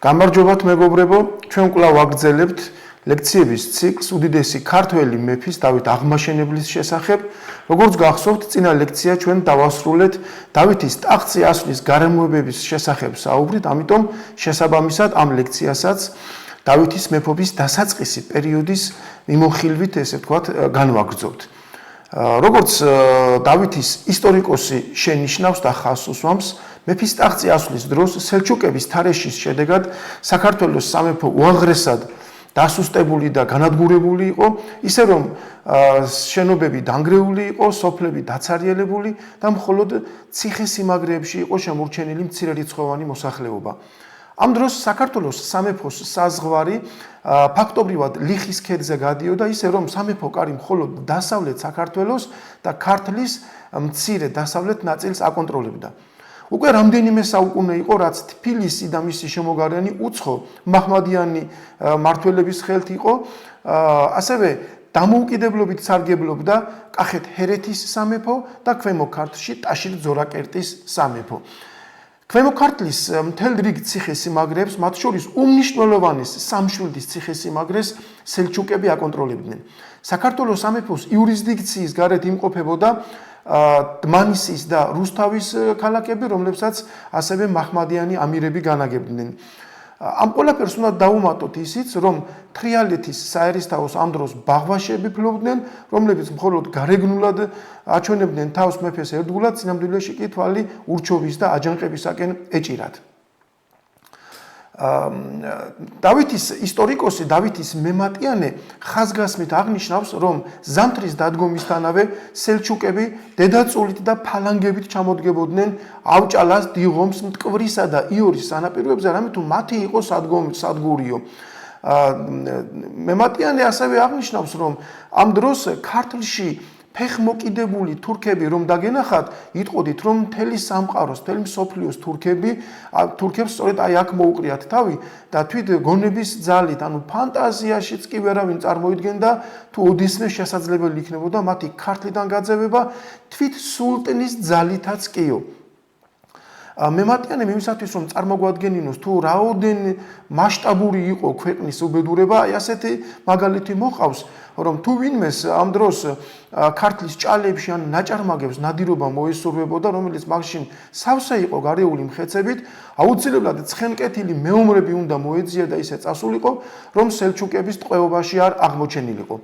გამარჯობათ მეგობრებო, ჩვენ კვლავ ვაგრძელებთ ლექციების ციკლს უდიდესი ქართველი მეფის დავით აღმაშენებლის შესახებ. როგორც გახსოვთ, წინა ლექცია ჩვენ დავასრულეთ დავითის ტახტზე ასვლის გარემოებების შესახებ საუბრით, ამიტომ შესაბამისად ამ ლექციასაც დავითის მეფობის დასაწყისი პერიოდის მიმოხილვით, ესე ვთქვათ, განვაგრძობთ. როგორც დავითის ისტორიკოსი შენიშნავს და ხაზს უსვამს, მეფის ტახტზე ასვლის დროს სელჩუკების თარეშის შედეგად საქართველოს სამეფო უაღრესად დასუსტებული და განადგურებული იყო, ისე რომ შენობები დანგრეული იყო, სოფლები დაცარიელებული და მხოლოდ ციხესიმაგრეებში იყო შემორჩენილი მცირერიცხოვანი მოსახლეობა. ამ დროს საქართველოს სამეფოს საზღვარი ფაქტობრივად ლიხის ქედზე გადიოდა, ისე რომ სამეფო კარი მხოლოდ დასავლეთ საქართველოს და ქართლის მცირე დასავლეთ ნაწილს აკონტროლებდა. უკვე რამდენიმე საუკუნე იყო, რაც თბილისი და მისი შემოგარენი უცხო მაჰმადიანი მმართველების ხელთ იყო, ასევე დამოუკიდებლობით სარგებლობდა კახეთ-ჰერეთის სამეფო და ქვემო ქართლში ტაშილ-ძორაკერტის სამეფო. ქვემო ქართლის მთელ რიგ ციხესიმაგრეებს, მათ შორის უმნიშვნელოვანეს სამშვილდის ციხესიმაგრეს სელჩუკები აკონტროლებდნენ. საქართველოს სამეფოს იურისდიქციის გარეთ იმყოფებოდა დმანისის და რუსთავის ქალაქები, რომლებსაც ასევე მაჰმადიანი ამირები განაგებდნენ. ამ ყველაფერს უნდა დაუმატოთ ისიც, რომ თრიალეთის საერისთავოს ამ დროს ბაღვაშები ფლობდნენ, რომლებიც მხოლოდ გარეგნულად აჩვენებდნენ თავს მეფეს ერთგულად, წინამძღოლში კი თვალი ურჩოვის და აჯანყებისაკენ ეჭირათ. დავითის ისტორიკოსი, დავითის მემატიანე ხაზგასმით აღნიშნავს, რომ ზამთრის დადგომისთანავე სელჩუკები დედაწულით და ფალანგებით ჩამოდგებოდნენ ავჭალას, დიღომს, მტკვრისა და იორის სანაპიროებზე, რამე თუ მათი იყო სადგურიო. მემატიანე ასევე აღნიშნავს, რომ ამ დროს ქართლში ფეხმოკიდებული თურქები რომ დაგენახათ, იტყოდით, რომ მთელი სამყაროს, მთელი მსოფლიოს თურქებს სწორედ აი აქ მოუყრიათ თავი და თვით გონების ძალით, ანუ ფანტაზიაშიც კი ვერავინ წარმოიდგენდა, თუ ოდესმე შესაძლებელი იქნებოდა მათი ქართლიდან გაძევება, თვით სულტნის ძალითაც კიო. მემატიანე იმისათვის რომ წარმოგვადგენინოს თუ რაოდენ მასშტაბური იყო ქვეყნის უბედურება, აი ასეთი მაგალითი მოყავს, რომ თუ ვინმეს ამ დროს ქართლის ჭალებში ან ნაჭარმაგებს ნადირობა მოესურვებოდა, რომელიც მაშინ სავსე იყო გარეული მხეცებით, აუცილებლად ცხენკეთილი მეომრები უნდა მოეძია და ისე წასულიყო, რომ სელჩუკების ტყვეობაში არ აღმოჩენილიყო.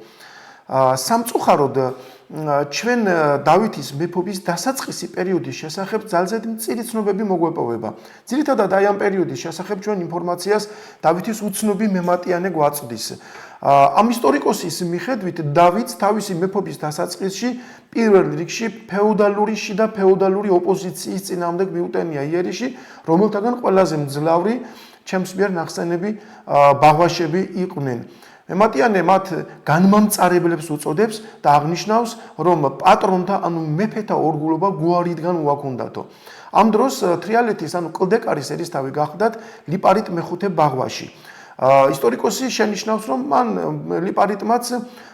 სამწუხაროდ ჩვენ დავითის მეფობის დასაწყისი პერიოდის შესახებ ძალზედ მწირი ცნობები მოგვეპოვება. ძირითადად აი ამ პერიოდის შესახებ ჩვენ ინფორმაციას დავითის უცნობი მემატიანე გვაწვდის. ამ ისტორიკოსის მიხედვით დავითს თავისი მეფობის დასაწყისში პირველ რიგში ფეოდალური შიდა ფეოდალური ოპოზიციის წინააღმდეგ მიუტენია იერიში, რომელთაგან ყველაზე მძლავრი ჩემს მიერ ნახსენები ბაღვაშები იყვნენ. მემატიანე მათ განმამწარებლებს უწოდებს და აღნიშნავს, რომ პატრონთა, ანუ მეფეთა ორგულობა გვარიდან უაქუნდათო. ამ დროს თრიალეთის, ანუ კლდეკარის ერისთავი გახდათ ლიპარიტ მეხუთე ბაღვაში. ისტორიკოსი შენიშნავს, რომ მან ლიპარიტმაც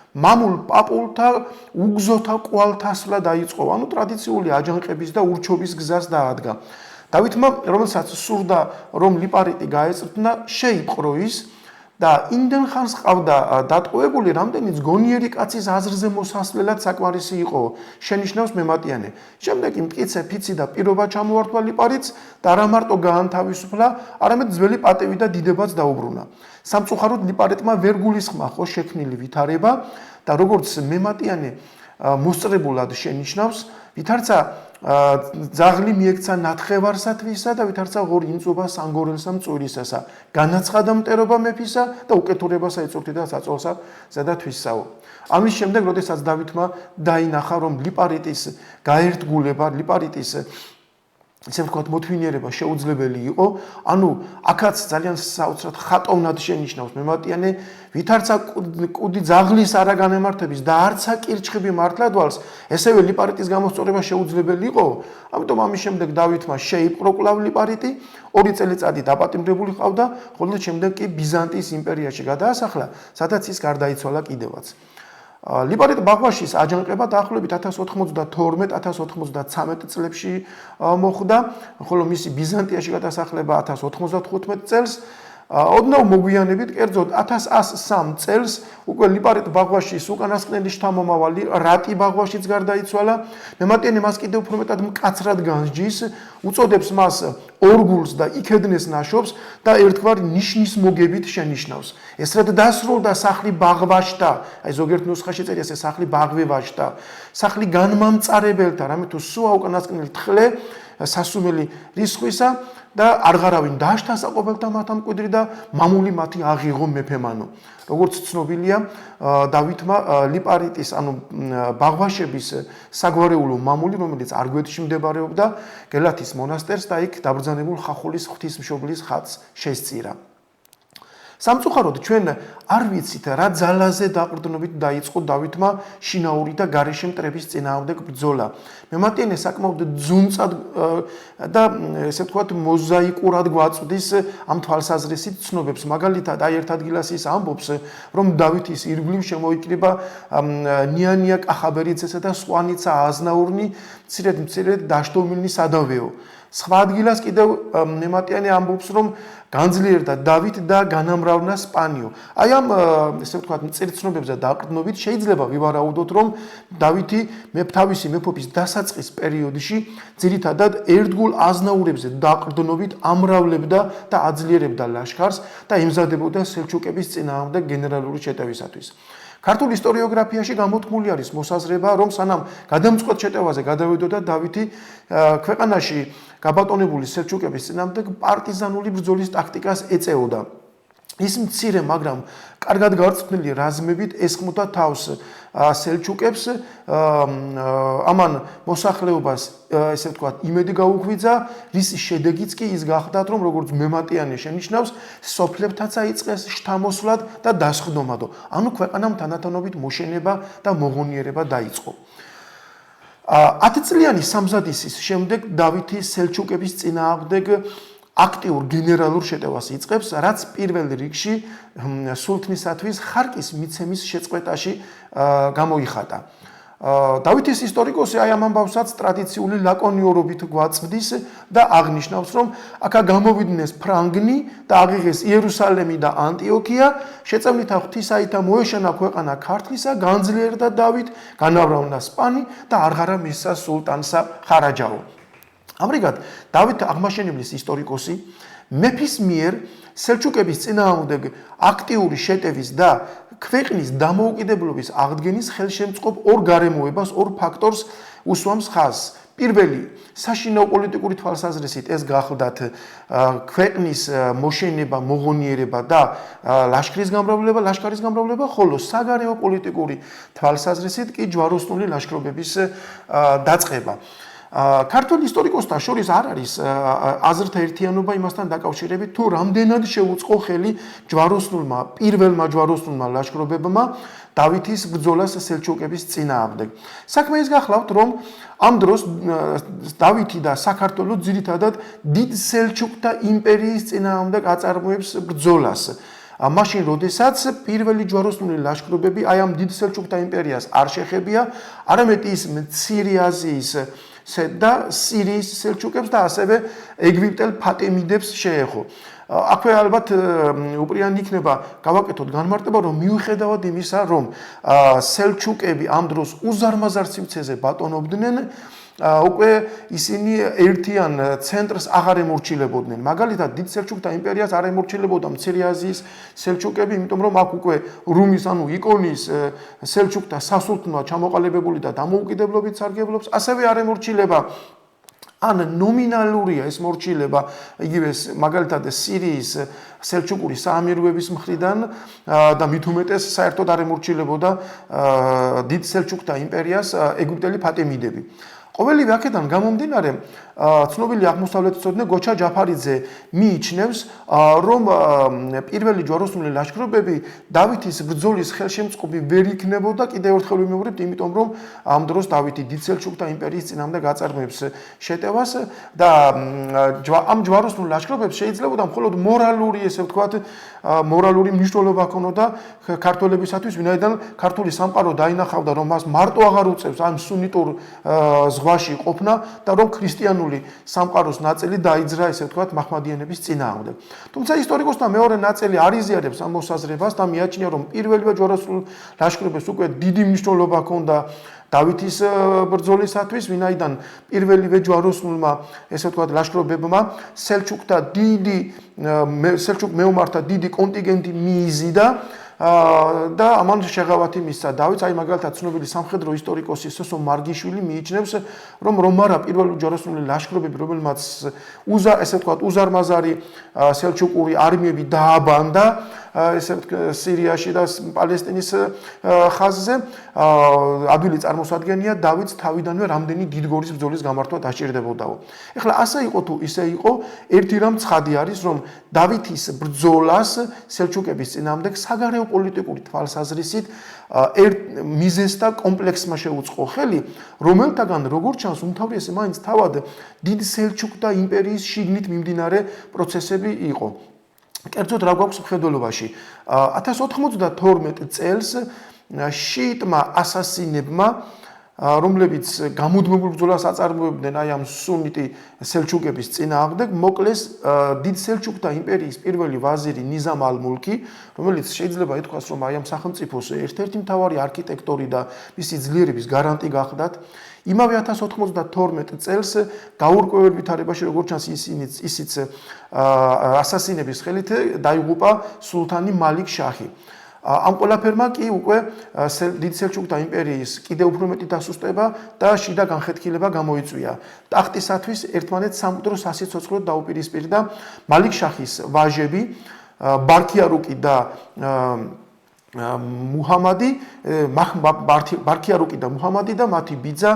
მამულ პაპულთა უგზოთა კვალთასვლა დაიწყო, ანუ ტრადიციული აჯანყების და ურჩობის გზას დაადგა. დავითმა, რომელსაც სურდა, რომ ლიპარიტი გაეწრთნა, შეიპყრო ის და იმდენ ხანს ყავდა დატყვევებული, რამდენიც გონიერი კაცის აზრზე მოსასვლელად საკმარისი იყო, შენიშნავს მემატიანე. შემდეგ კი მტკიცე ფიცი და პირობა ჩამოართვა ლიპარიტს და არა მარტო გაანთავისუფლა, არამედ ძველი პატივი და დიდებაც დაუბრუნა. სამწუხაროდ ლიპარიტმა ვერ გულისხმა ხო შექმნილი ვითარება და როგორც მემატიანე მოსწრებულად შენიშნავს, ვითარცა ძაღლი მიექცა ნათხევარსათვისა და ვითარცა ღორი იმწობა სანგორელსა მწვრისასა. განაცხადა მტერობა მეფისა და უკეთურებასა ეწურთიდა საწოლსა ზედათვისსაო. ამის შემდეგ, როდესაც დავითმა დაინახა, რომ ლიპარიტის გაერთგულება, ლიპარიტის ისე ვთქვათ, მოთმინიერება შეუძლებელი იყო, ანუ აქაც ძალიან საოცრად ხატოვნად შენიშნავს მემატიანე, ვითარცა კუდი ძაღლის არა განემართების და არცა კირჩხიბი მართლადვალს, ესევე ლიპარიტის გამოსწორება შეუძლებელი იყო, ამიტომ ამის შემდეგ დავითმა შეიპყრო კვლავ ლიპარიტი, 2 წელიწადი დაპატიმრებული ყავდა, ხოლო შემდეგ კი ბიზანტიის იმპერიაში გადაასახლა, სადაც ის გარდაიცვალა კიდევაც. ლიპარიტ ბაღვაშის აჯანყება დაახლოებით 1092-1093 წლებში მოხდა, ხოლო მისი ბიზანტიაში გადასახლება 1095 წელს ოდნავ მოგვიანებით, კერძოდ 1103 წელს უკვე ლიპარიტ ბაღვაშის უკანასკნელი შთამომავალი რატი ბაღვაშიც გარდაიცვალა. მემატიანე მას კიდევ უფრო მეტად მკაცრად განსჯის, უწოდებს მას ორგულს და იქედნეს ნაშობს და ერთგვარი ნიშნის მოგებით შენიშნავს. ესრად დასრულდა სახლი ბაღვაშთა, აი ზოგიერთ ნუსხაში წერია ეს სახლი ბაღვევაშთა, სახლი განმამწარებელთა, რამე თუ სუა უკანასკნელი თხლე სასუმელი რისხვისა და არღარავინ დააშთა საყოფელთა მათ ამ მკვიდრი და მამული მათი აღიღო მეფემანო. როგორც ცნობილია, დავითმა ლიპარიტის, ანუ ბაღვაშების საგვარეულო მამული, რომელიც არგვეთში მდებარეობდა, გელათის მონასტერს და იქ დაბრძანებულ ხახულის ღვთისმშობლის ხატს შესწირა. სამწუხაროდ ჩვენ არ ვიცით რა ძალაზე დაყრდნობით დაიწყო დავითმა შინაური და გარეშე მტრების წინააღმდეგ ბრძოლა. მემატიანე საკმაოდ ძუნწად და ესე ვთქვათ მოზაიკურად გვაწვდის ამ თვალსაზრისით ცნობებს. მაგალითად, აი ერთ ადგილას ის ამბობს, რომ დავითის ირგვლივ შემოიკრიბა ნიანია კახაბერიძესა და სვანიცა აზნაურნი მცირედ დაშდომილნი სადავეო. სხვა ადგილას კიდევ მემატიანე ამბობს, რომ განძლიერდა დავით და განამრავნა სპანიო. აი ამ ესე ვთქვათ მწირცნობებზე დაყრდნობით შეიძლება ვივარაუდოთ, რომ დავითი თავისი მეფობის დასაწყის პერიოდში ძირითადად ერთგულ აზნაურებზე დაყრდნობით ამრავლებდა და აძლიერებდა ლაშქარს და ემზადებოდა სელჩუკების წინააღმდეგ გენერალური შეტევისათვის. ქართულ ისტორიოგრაფიაში გამოთქმული არის მოსაზრება, რომ სანამ გადამწყვეტ შეტევაზე გადავიდოდა დავითი, ქვეყანაში გაბატონებული სელჩუკების წინააღმდეგ პარტიზანული ბრძოლის ტაქტიკას ეწეოდა. ის მცირე, მაგრამ კარგად გარწმუნებული რაზმებით ესხმოდა თავს სელჩუკებს, ამან მოსახლეობას ესე ვთქვათ იმედი გაუღვიძა, რის შედეგიც კი ის გახდათ, რომ როგორც მემატიანე შენიშნავს, სოფლებთაც აიწყეს შთამოსვლად და დასხდომადო. ანუ ქვეყანამ თანდათანობით მოშენება და მოღონიერება დაიწყო. 10 წლიანი სამზადისის შემდეგ დავითი სელჩუკების წინააღმდეგ აქტიურ გენერალურ შეტევას იწყებს, რაც პირველ რიგში სულთნისათვის ხარკის მიცემის შეწყვეტაში გამოიხატა. დავითის ისტორიკოსი აი ამ ამბავსაც ტრადიციული ლაკონიორობით გვაწვდის და აღნიშნავს, რომ აქა გამოვიდნენ ფრანგნი და აღიღეს იერუსალემი და ანტიოქია, შეწევნითა ღვთისაითა მოეშანა ქვეყანა ქართლისა, განძლიერდა დავით, განავროვნა სპანი და არღარა მისცა სულტანსა ხარაჯაო. ამრიგად, დავით აღმაშენებლის ისტორიკოსი მეფის მიერ სელჩუკების წინააღმდეგ აქტიური შეტევის და ქვეყნის დამოუკიდებლობის აღდგენის ხელშემწყობ ორ გარემოებას, ორ ფაქტორს უსვამს ხაზს. პირველი, საშინაო პოლიტიკური თვალსაზრისით ეს გახლდათ ქვეყნის მოშენება, მოღონიერება და ლაშქრის გამრავლება, ხოლო საგარეო პოლიტიკური თვალსაზრისით კი ჯვაროსნული ლაშქრობების დაწყება. ქართულ ისტორიკოსთა შორის არ არის აზრთა ერთიანობა იმასთან დაკავშირებით, თუ რამდენად შეუწყო ხელი პირველმა ჯვაროსნულმა ლაშქრობებმა დავითის ბრძოლას სელჩუკების წინააღმდეგ. საქმე ის გახლავთ, რომ ამ დროს დავითი და საქართველო ძირითადად დიდ სელჩუკთა იმპერიის წინააღმდეგ აწარმოებს ბრძოლას. მაშინ, როდესაც პირველი ჯვაროსნული ლაშქრობები აი ამ დიდ სელჩუკთა იმპერიას არ შეხებია, არამედ ის მცირე აზიის და სირიის სელჩუკებს და ასევე ეგვიპტელ ფატემიდებს შეეხო. აქვე ალბათ უპირიანი იქნება გავაკეთოთ განმარტება, რომ მიუხედავად იმისა, რომ სელჩუკები ამ დროს უზარმაზარ სივრცეზე ბატონობდნენ, უკვე ისინი ერთიან ცენტრს აღარ ემორჩილებოდნენ. მაგალითად, დიდ სელჩუკთა იმპერიას არ ემორჩილებოდა მცირე აზიის სელჩუკები, იმიტომ რომ აქ უკვე რუმის, ანუ იკონის სელჩუკთა სასულთნოა ჩამოყალიბებული და დამოუკიდებლობით სარგებლობს, ასევე არ ემორჩილება ან ნომინალურია ეს მორჩილება, იგივე მაგალითად სირიის სელჩუკური საამიროების მხრიდან და მით უმეტეს საერთოდ არ ემორჩილებოდა დიდ სელჩუკთა იმპერიას ეგვიპტელი ფატემიდები. ყოველივე აქედან გამომდინარე, ცნობილი აღმოსავლეთმცოდნე გოჩა ჯაფარიძე მიიჩნევს, რომ პირველი ჯვაროსნული ლაშქრობები დავითის ბრძოლის ხელშემწყობი ვერ იქნებოდა, კიდევ ერთხელ ვიმეორებთ, იმიტომ რომ ამ დროს დავითი დიდ სელჩუკთა იმპერიის წინააღმდეგ აწარმოებს შეტევას და ამ ჯვაროსნულ ლაშქრობებს შეიძლებოდა მხოლოდ მორალური, ესე ვთქვათ, მორალური მნიშვნელობა ჰქონოდა ქართველებისათვის, ვინაიდან ქართული სამყარო დაინახავდა, რომ მას მარტო აღარ უწევს ამ სუნიტურ ზღვა ზღვაში ყოფნა და რომ ქრისტიანული სამყაროს ნაწილი დაიძრა, ესე ვთქვათ, მაჰმადიანების წინააღმდეგ. თუმცა ისტორიკოსთა მეორე ნაწილი არ იზიარებს ამ მოსაზრებას და მიაჩნია, რომ პირველივე ჯვაროსნულ ლაშქრობებს უკვე დიდი მნიშვნელობა ჰქონდა დავითის ბრძოლისათვის, ვინაიდან პირველივე ჯვაროსნულმა, ესე ვთქვათ, ლაშქრობებმა სელჩუკ მეომართა დიდი კონტინგენტი მიიზიდა და ამან შეღავათი მისცა დავითს. აი მაგალითად ცნობილი სამხედრო ისტორიკოსი სოსო მარგიშვილი მიიჩნევს, რომ რომარა პირველი ჯვაროსნული ლაშქრობები, რომელმაც ესე ვთქვათ, უზარმაზარი სელჩუკური არმიები დააბანდა ესე სირიაში და პალესტინის ხაზზე, ადვილი წარმოსადგენია დავითს თავიდანვე რამდენი დიდგორის ბრძოლის გამართვა დაჭირდებოდაო. ეხლა ასე იყო თუ ისე იყო, ერთი რამ ცხადი არის, რომ დავითის ბრძოლას სელჩუკების წინააღმდეგ საგარეო პოლიტიკური თვალსაზრისით მიზეზთა კომპლექსმა შეუწყო ხელი, რომელთაგან როგორც ჩანს უმთავრესი მაინც თავად დიდ სელჩუკთა იმპერიის შიგნით მიმდინარე პროცესები იყო. კერძოდ რა გვაქვს მხედველობაში 1092 წელს შიიტმა ასასინებმა, რომლებიც გამუდმებულ ბრძოლას აწარმოებდნენ აი ამ სუნიტი სელჩუკების წინააღმდეგ, მოკლეს დიდ სელჩუკთა იმპერიის პირველი ვაზირი ნიზამ ალ-მულკი, რომელიც შეიძლება ითქვას, რომ აი ამ სახელმწიფოს ერთ-ერთი მთავარი არქიტექტორი და მისი ძლიერების გარანტი გახდათ. იმავე 1092 წელს გაურკვეველ ვითარებაში, როგორც ჩანს, ისიც ასასინების ხელით დაიღუპა სულთანი მალიქ შაჰი. ამ ყველაფერმა კი უკვე დიდ სელჩუკთა იმპერიის კიდევ უფრო მეტი დასუსტება და შიდა განხეთქილება გამოიწვია. ტახტისათვის ერთმანეთს სამკვდრო სასიცოცხლოდ დაუპირისპირდა მალიქ შაჰის ვაჟები, ბარქიარუკი და ბარქიარუკი და მუჰამადი და მათი ბიძა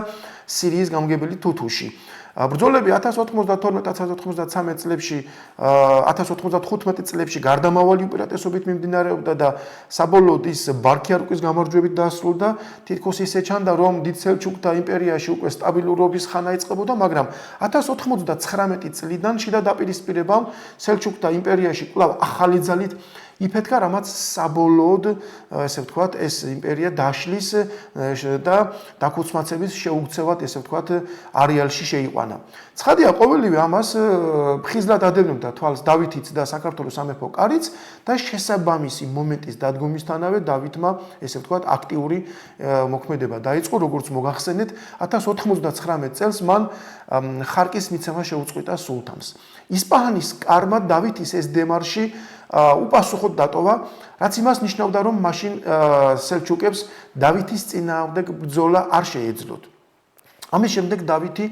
სირიის გამგებელი თუთუში. ბრძოლები 1092-1093 წლებში 1095 წლებში გარდამავალი უპირატესობით მიმდინარეობდა და საბოლოოდ ის ბარქიარუკის გამარჯვებით დასრულდა. თითქოს ისე ჩანდა, რომ დიდ სელჩუკთა იმპერიაში უკვე სტაბილურობის ხანა იწყებოდა, მაგრამ 1099 წლიდან შიდა დაპირისპირებამ სელჩუკთა იმპერიაში კვლავ ახალი ძალით იფეთქა, რამაც საბოლოოდ, ესე ვთქვათ, ეს იმპერია დაშლის და დაქუცმაცების შეუქცევად, ესე ვთქვათ, არეალში შეიყვანა. ცხადია, ყოველივე ამას ფხიზლად ადევნებდა თვალს დავითიც და საქართველოს სამეფო კარიც და შესაბამისი მომენტის დადგომისთანავე დავითმა, ესე ვთქვათ, აქტიური მოქმედება დაიწყო, როგორც მოგახსენეთ, 1099 წელს მან ხარკის მიცემა შეუწყვიტა სულთანს. ისპაჰანის კარმა დავითის ეს დემარში უპასუხოდ დატოვა, რაც იმას ნიშნავდა, რომ მაშინ სელჩუკებს დავითის წინააღმდეგ ბრძოლა არ შეეძლოთ. ამის შემდეგ დავითი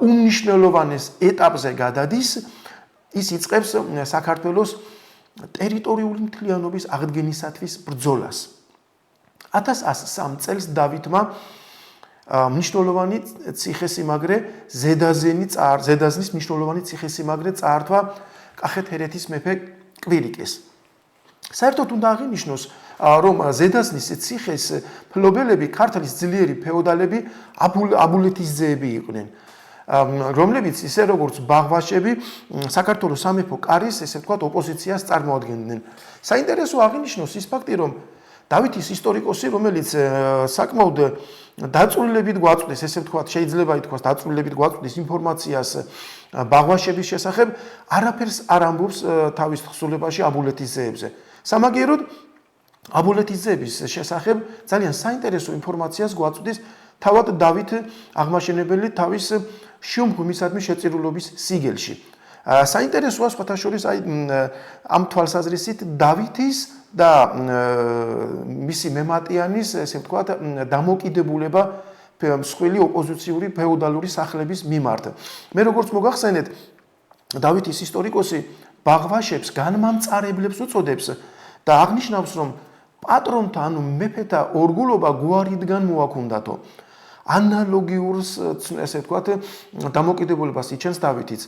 უმნიშვნელოვანეს ეტაპზე გადადის, ის იწყებს საქართველოს ტერიტორიული მთლიანობის აღდგენისათვის ბრძოლას. 1103 წელს დავითმა მნიშვნელოვანი ციხესიმაგრე ზედაზნის მნიშვნელოვანი ციხესიმაგრე წაართვა კახეთ-ჰერეთის მეფე კვირიკეს. საერთოდ უნდა აღინიშნოს, რომ ზედაზნის ციხეს ფლობელები ქართლის ძლიერი ფეოდალები აბულეთის ძეები იყვნენ, რომლებიც ისე როგორც ბაღვაშები საქართველოს სამეფო კარის, ესე ვთქვათ, ოპოზიციას წარმოადგენდნენ. საინტერესო აღინიშნოს ის ფაქტი, რომ დავითის ისტორიკოსი, რომელიც საკმაოდ დაწვრილებით გვაწვდის, ესე ვთქვათ, შეიძლება ითქვას დაწვრილებით გვაწვდის ინფორმაციას ბაღვაშების შესახებ, არაფერს არ ამბობს თავის თხზულებაში აბულეთის ძეებზე. სამაგიეროდ აბულეთის ძეების შესახებ ძალიან საინტერესო ინფორმაციას გვაწვდის თავად დავით აღმაშენებელი თავის შიომღვიმისადმი შეწირულობის სიგელში. საინტერესოა სხვათა შორის აი ამ თვალსაზრისით დავითის და მისი მემატიანის, ესე ვთქვათ, დამოკიდებულება მსხვილი ოპოზიციური ფეოდალური სახლების მიმართ. მე როგორც მოგახსენეთ, დავითის ისტორიკოსი ბაღვაშებს განმამწარებლებს უწოდებს და აღნიშნავს, რომ პატრონთა, ანუ მეფეთა ორგულობა გვარიდან მოაქუნდათო. ანალოგიურს, ესე ვთქვათ, დამოკიდებულებას იჩენს დავითიც.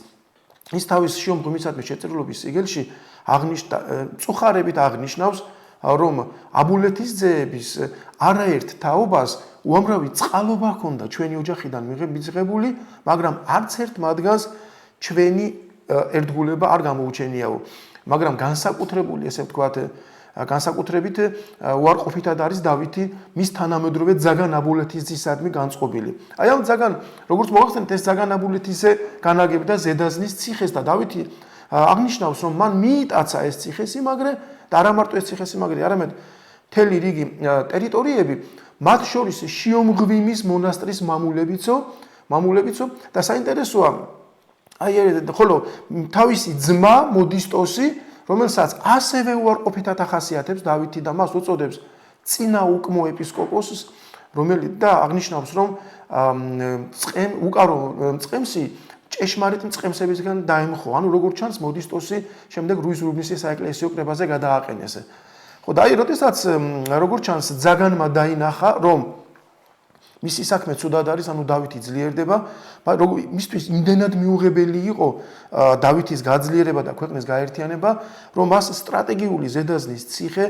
ის თავის შიომღვიმისადმი შეწირულობის სიგელში წუხარებით აღნიშნავს, რომ აბულეთის ძეების არაერთ თაობას უამრავი წყალობა ჰქონდა ჩვენი ოჯახიდან მიღებული, მაგრამ არც ერთ მათგანს ჩვენი ერთგულება არ გამოუჩენიაო. მაგრამ განსაკუთრებული, ესე ვთქვათ, განსაკუთრებით უარყოფითად არის დავითი მის თანამედროვე ძაგან აბულეთისისადმი განწყობილი. აი ამ ძაგან, როგორც მოახსენეთ, ეს ძაგან აბულეთისე განაგებდა ზედაზნის ციხეს და დავითი აღნიშნავს, რომ მან მიიტაცა ეს ციხესიმაგრე და არა მარტო ეს ციხესიმაგრე, არამედ მთელი რიგი ტერიტორიები, მათ შორის შიომღვიმის მონასტრის მამულებიცო და საინტერესოა, ხოლო თავისი ძმა მოდისტოსი, რომელსაც ასევე უარყოფითად ახასიათებს დავითი და მას უწოდებს წინა უკმო ეპისკოპოსს, რომელიც და აღნიშნავს, რომ უკარო წყემსი ჭეშმარიტ წყემსებისგან დაემხო. ანუ როგორც ჩანს, მოდისტოსი შემდეგ რუის-ურბნისის საეკლესიო კრებაზე გადააყენეს. ხო და აი, როდესაც როგორც ჩანს, ძაგანმა დაინახა, რომ მისი საქმე ცუდად არის, ანუ დავითი ძლიერდება, მისთვის იმდენად მიუღებელი იყო დავითის გაძლიერება და ქვეყნის გაერთიანება, რომ მას სტრატეგიული ზედაზნის ციხე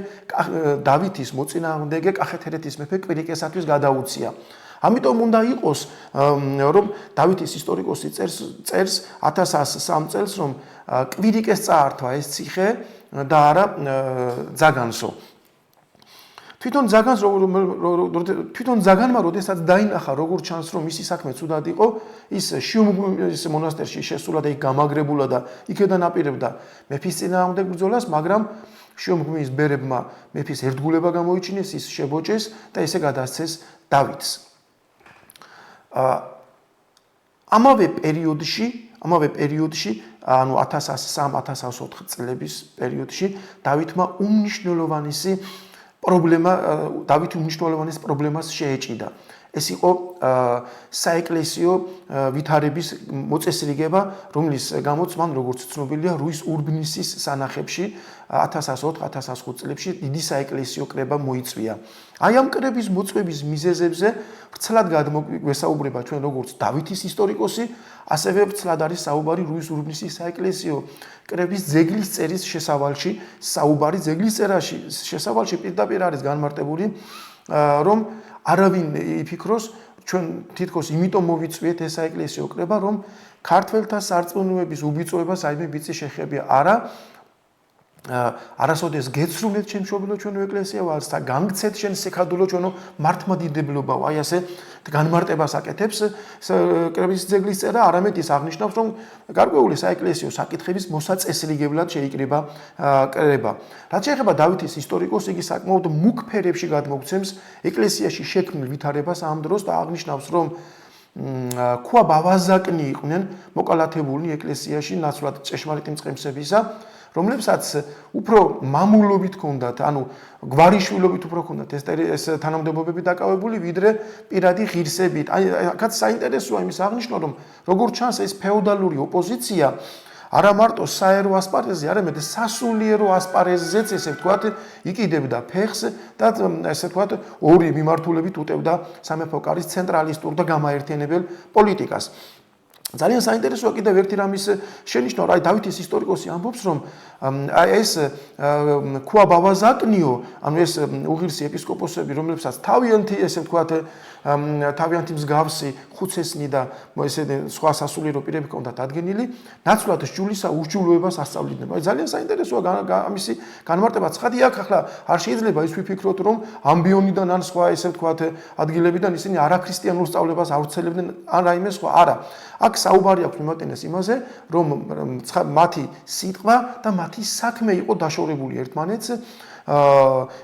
დავითის მოწინააღმდეგე კახეთ-ჰერეთის მეფე კვირიკესათვის გადაუცია. ამიტომ უნდა იყოს, რომ დავითის ისტორიკოსი წერს 1103 წელს, რომ კვირიკეს წაართვა ეს ციხე და არა ძაგანსო. თვითონ ძაგანმა როდესაც დაინახა, როგორც ჩანს, რომ მისი საქმე ცუდად იყო, ის შიომღვიმის მონასტერში შესულა და იქ გამაგრებულა და იქედან აპირებდა მეფის წინააღმდეგ ბრძოლას, მაგრამ შიომღვიმის ბერებმა მეფის ერთგულება გამოიჩინეს, ის შებოჭეს და ესე გადასცეს დავითს. ამავე პერიოდში, ანუ 1103-1104 წლების პერიოდში, დავითი უმნიშვნელოვანეს პრობლემას შეეჭიდა. ეს იყო საეკლესიო ვითარების მოწესრიგება, რომლის გამოც მან, როგორც ცნობილია, რუის-ურბნისის სანახებში 1104-1105 წლებში დიდი საეკლესიო კრება მოიწვია. აი ამ კრების მოწვევის მიზეზებზე ვრცლად გვესაუბრება ჩვენ როგორც დავითის ისტორიკოსი, ასევე ვრცლად არის საუბარი რუის-ურბნისის საეკლესიო კრების ძეგლის წერის შესავალში, საუბარი ძეგლის წერაში შესავალში პირდაპირ არის განმარტებული, რომ არავინ იფიქროს, ჩვენ თითქოს იმიტომ მოვიწვიეთ ეს საეკლესიო კრება, რომ ქართველთა სარწმუნოების უბიწოება საიმე ბიცი შეხებია, არასოდეს გეცრუნეთ შენ მშობილო ჩვენო ეკლესია, და განგცეთ შენ სიქადულო ჩვენო მართლმადიდებლობაო. აი ასე განმარტებას აკეთებს კრების ძეგლის წერა, არამედ ის აღნიშნავს, რომ გარკვეული საეკლესიო საკითხების მოსაწესრიგებლად შეიკრიბა კრება. რაც შეეხება დავითის ისტორიკოს, იგი საკმაოდ მუქ ფერებში გადმოგვცემს ეკლესიაში შექმნილ ვითარებას ამ დროს და აღნიშნავს, რომ ქვა ბავაზაკნი იყვნენ მოკალათებულნი ეკლესიაში ნაცვლად ჭეშმარიტი მწყემსებისა, რომლებსაც უფრო მამულობით ჰქონდათ, ანუ გვარიშვილობით უფრო ჰქონდათ ეს თანამდებობები დაკავებული, ვიდრე პირადი ღირსებით. აი, აქაც საინტერესოა იმის აღნიშნა, რომ როგორც ჩანს, ეს ფეოდალური ოპოზიცია არა მარტო საერო ასპარეზზე, არამედ სასულიერო ასპარეზზეც, ესე ვთქვათ, იკიდებდა ფეხს და ესე ვთქვათ, ორი მიმართულებით უტევდა სამეფო კარის ცენტრალისტურ და გამაერთიანებელ პოლიტიკას. ძალიან საინტერესოა კიდევ ერთი რამის შენიშვნა, აი დავითის ისტორიკოსი ამბობს, რომ აი ეს ქვა ბავაზაკნიო, ანუ ეს უღირსი ეპისკოპოსები, რომლებსაც თავიანთი, ესე ვთქვათ, თავიანთი მსგავსი ხუცესნი და ესე სხვა სასულიერო პირები ჰქონდათ ადგენილი, ნაცვლად სჯულისა უსჯულოებას ასწავლიდნენ. აი ძალიან საინტერესოა ამისი განმარტება. ცხადია, ახლა არ შეიძლება ის ვიფიქროთ, რომ ამბიონიდან ან სხვა ესე ვთქვათ ადგილებიდან ისინი არაქრისტიანულ სწავლებას ავრცელებდნენ ან რაიმე სხვა. არა. აქ საუბარი აქვს მიმატენეს იმაზე, რომ მათი სიტყვა და მათი საქმე იყო დაშორებული ერთმანეთს,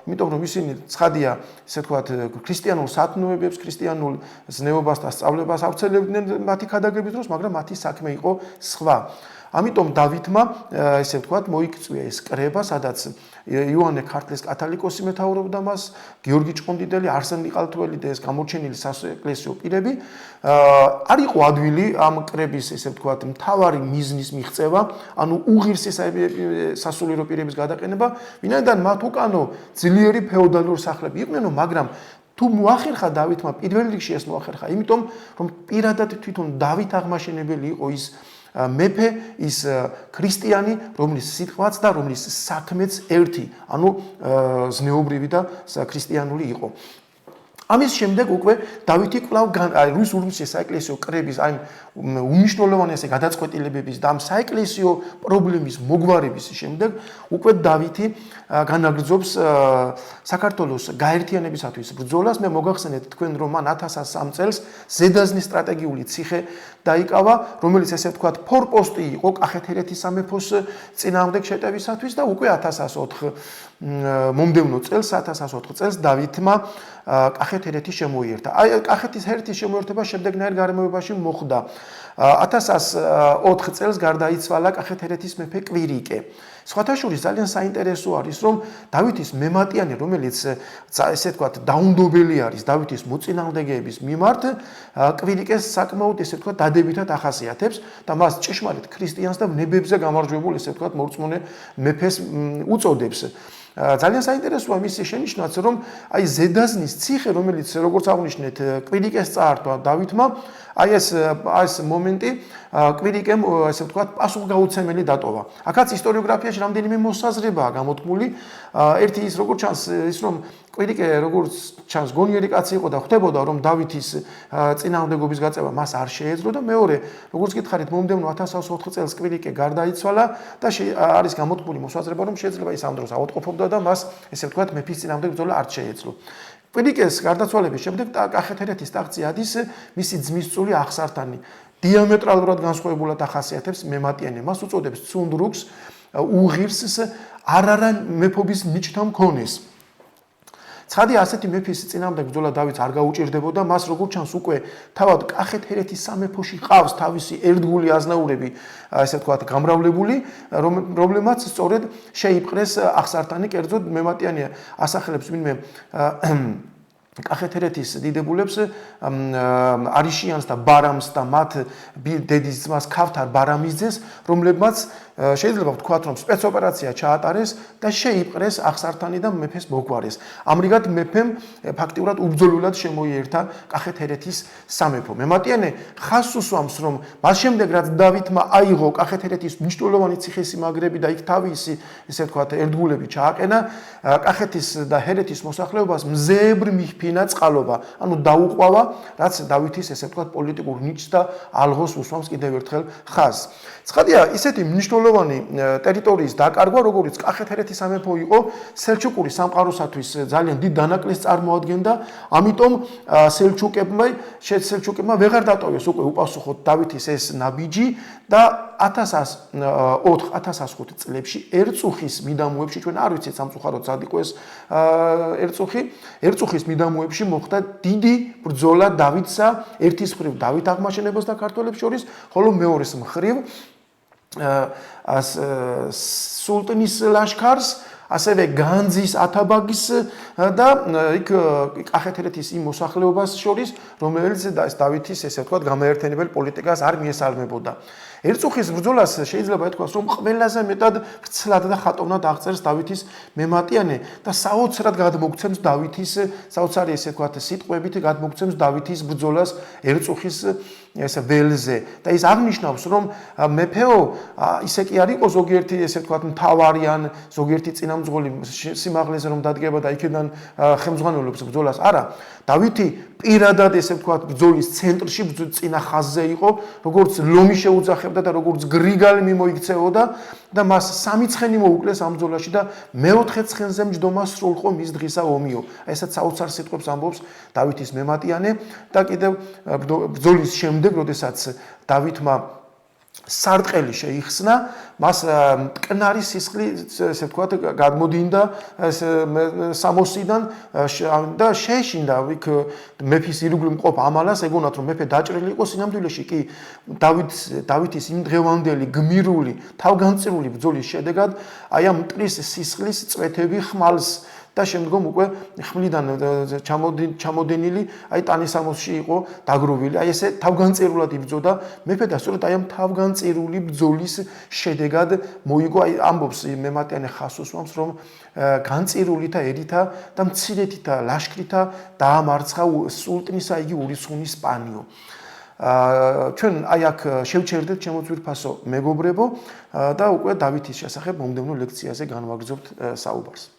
იმიტომ რომ ისინი ცხადია, ესე ვთქვათ, ქრისტიანულ სათნოებებს, ქრისტიანულ ზნეობას და სწავლებას ავრცელებდნენ მათი ქადაგების დროს, მაგრამ მათი საქმე იყო სხვა. ამიტომ დავითმა, ესე ვთქვათ, მოიქცია ეს კრება, სადაც იოანე ქართლის კათალიკოსი მეთაურობდა მას, გიორგი ჭყონდიდელი, არსენ მიყალთველი და ეს გამორჩენილი საეკლესიო პირები. არ იყო ადვილი ამ კრების, ესე ვთქვათ, მთავარი მიზნის მიღწევა, ანუ უღირსი სასულიერო პირების გადაყენება, ვინაიდან მათ უკანო ძლიერი ფეოდალური სახლები იყვნენ, მაგრამ თუ მოახერხა დავითმა პირველ რიგში ეს მოახერხა, იმიტომ რომ პირადად თვითონ დავით აღმაშენებელი იყო ის მეფე, ის ქრისტიანი, რომლის სიტყვაც და რომლის საქმეც ერთი, ანუ ზნეობრივი და ქრისტიანული იყო. ამის შემდეგ უკვე დავითი კვლავ რუის-ურბნისის საეკლესიო კრების აი უმნიშვნელოვანესი გადაწყვეტილებების და ამ საეკლესიო პრობლემის მოგვარების შემდეგ უკვე დავითი განაგრძობს საქართველოს გაერთიანებისათვის ბრძოლას. მე მოგახსენეთ თქვენ რომ მან 1103 წელს ზედაზნის სტრატეგიული ციხე დაიკავა, რომელიც ესე ვთქვათ ფორპოსტი იყო კახეთ-ჰერეთის სამეფოს წინააღმდეგ შეტევისათვის და უკვე 1104 მომდევნო წელს 1104 წელს დავითმა კახეთ-ჰერეთის შემოიერთა. აი კახეთის-ჰერეთის შემოერთება შემდეგნაირ გარემოებაში მოხდა. 1104 წელს გარდაიცვალა კახეთ-ჰერეთის მეფე კვირიკე. სხვათა შორის ძალიან საინტერესო არის, რომ დავითის მემატიანე, რომელიც ესე ვთქვათ დაუნდობელი არის დავითის მოწინააღმდეგეების მიმართ, კვირიკეს საკმაოდ ესე ვთქვათ დადებითად ახასიათებს და მას ჭეშმარიტ ქრისტიანს და ნებებზე გამარჯვებულ ესე ვთქვათ მორწმუნე მეფეს უწოდებს. ძალიან საინტერესოა მისი შენიშვნაც, რომ აი ზედაზნის ციხე, რომელიც როგორც აღნიშნეთ, კვირიკეს წაართვა დავითმა, აი ეს მომენტი კვირიკემ ესე ვთქვათ პასუხგაუცემელი დატოვა. აქაც ისტორიოგრაფიაში რამდენიმე მოსაზრებაა გამოთქმული. ერთი ის როგორც ჩანს, ის რომ კვირიკე როგორც ჩანს გონიერი კაცი იყო და ხვდებოდა რომ დავითის წინააღმდეგობის გაწევა მას არ შეეძლო და მეორე როგორც გითხარით მომდევნო 1104 წელს კვირიკე გარდაიცვალა და არის გამოთქმული მოსაზრება რომ შეიძლება ის ამ დროს ავადმყოფობდა და მას ესე ვთქვათ მეფის წინააღმდეგ ბრძოლა არ შეეძლო. კვირიკეს გარდაცვალების შემდეგ კახეთ-ჰერეთის ტახტზე ადის მისი ძმის წული აღსართანი. დიამეტრალურად განსხვავებულად ახასიათებს მემატიანე. მას უწოდებს ცუნდრუქს, უღირსს, არარა მეფობის ნიჭთა მქონეს. ცხადია ასეთი მეფის წინააღმდეგ ბრძოლა დავითს არ გაუჭირდებოდა, მას როგორც ჩანს უკვე თავად კახეთ-ჰერეთის სამეფოში ყავს თავისი ერთგული აზნაურები, ესე ვთქვათ, გამრავლებული, რომლებმაც სწორედ შეიპყრეს აღსართანი, კერძოდ მემატიანე ასახელებს ვინმე კახეთ-ჰერეთის დიდებულებს არიშიანს და ბარამს და მათ დედის ძმას ქავთარ ბარამისძეს, რომლებმაც შეიძლება ვთქვათ, რომ სპეცოპერაცია ჩაატარეს და შეიპყრეს აღსართანი და მეფეს მოგვარეს. ამრიგად მეფემ ფაქტიურად უბრძოლულად შემოიერთა კახეთ-ჰერეთის სამეფო. მემატიანე ხაზს უსვამს, რომ მას შემდეგ რაც დავითმა აიღო კახეთ-ჰერეთის მნიშვნელოვანი ციხესიმაგრები და იქ თავისი ესე ვთქვათ ერთგულები ჩააყენა, კახეთის და ჰერეთის მოსახლეობას მზეებრი მიჰფინა წყალობა, ანუ დაუყვავა, რაც დავითის ესე ვთქვათ პოლიტიკურ ნიჭს და ალღოს უსვამს კიდევ ერთხელ ხაზს. ცხადია, ისეთი მნიშვნელოვანი ტერიტორიის დაკარგვა, როგორც კახეთ-ჰერეთის სამეფო იყო, სელჩუკური სამყაროსათვის ძალიან დიდ დანაკლისს წარმოადგენდა, ამიტომ სელჩუკებმა ვეღარ დატოვეს უკვე უპასუხოდ დავითის ეს ნაბიჯი და 1104 წლებში ერწუხის მიდამოებში, ჩვენ არ ვიცით სამწუხაროდ სად იყო ეს ერწუხის მიდამოებში მოხდა დიდი ბრძოლა დავითსა, ერთის მხრივ დავით აღმაშენებელს და ქართველებს შორის, ხოლო მეორეს მხრივ სულტნის ლაშქარს, ასევე განძის ათაბაგის და იქ კახეთ-ჰერეთის იმ მოსახლეობას შორის, რომელიც დავითის ესე ვთქვათ გამაერთენებელ პოლიტიკას არ მიესალმებოდა. ერწუხის ბრძოლას შეიძლება ითქვას, რომ ყველაზე მეტად ვრცლად და ხატოვნად აღწერს დავითის მემატიანე და საოცრად გადმოგცემს დავითის საოცარი ესე ვთქვათ სიტყვებით გადმოგცემს დავითის ბრძოლას ერწუხის ეს ველზე და ის აღნიშნავს, რომ მეფეო ისე კი არ იყო ზოგიერთი ესე ვთქვათ მთავარი ან ზოგიერთი წინამძღოლი სიმაღლეზე რომ დადგება და იქიდან ხელმძღვანელობს ბრძოლას. არა, დავითი პირადად ესე ვთქვათ ბრძოლის ცენტრში, წინა ხაზზე იყო, როგორც ლომი შეუძახებდა და როგორც გრიგალი მიმოიქცეოდა და მას 3 ცხენი მოუკლეს ამ ბრძოლაში და მეოთხე ცხენზე მჯდომა სრულყო მის დღისა ომიო. ესეც საოცარ სიტყვებს ამბობს დავითის მემატიანე და კიდევ ბრძოლის შემდეგ, როდესაც დავითმა სარტყელი შეიხსნა, მას მტკნარი სისხლი ესე ვთქვათ გადმოდინდა სამოსიდან და შეეშინდა იქ მეფის ირგვლივ მყოფ ამალას, ეგონათ რომ მეფე დაჭრილი იყო სინამდვილეში კი დავითის იმ დღევანდელი გმირული თავგანწირული ბრძოლის შედეგად აი ამ მტრის სისხლის წვეთები ხმალს და შემდგომ უკვე ხმლიდან ჩამოდენილი აი ტანისამოსში იყო დაგროვილი. აი ესე თავგანწირულად იბრძოდა მეფე და სწორედ აი ამ თავგანწირული ბრძოლის შედეგად მოიგო, აი ამბობს მემატიანე ხაზს უსვამს, რომ განწირულითაერითა და მცირეთითა ლაშქრითა დაამარცხა სულტნისა იგი ურიცხვნის სპანიო. ჩვენ აი აქ შევჩერდეთ ჩემოძვირფასო მეგობრებო და უკვე დავითის შესახებ მომდევნო ლექციაზე განვაგრძობთ საუბარს.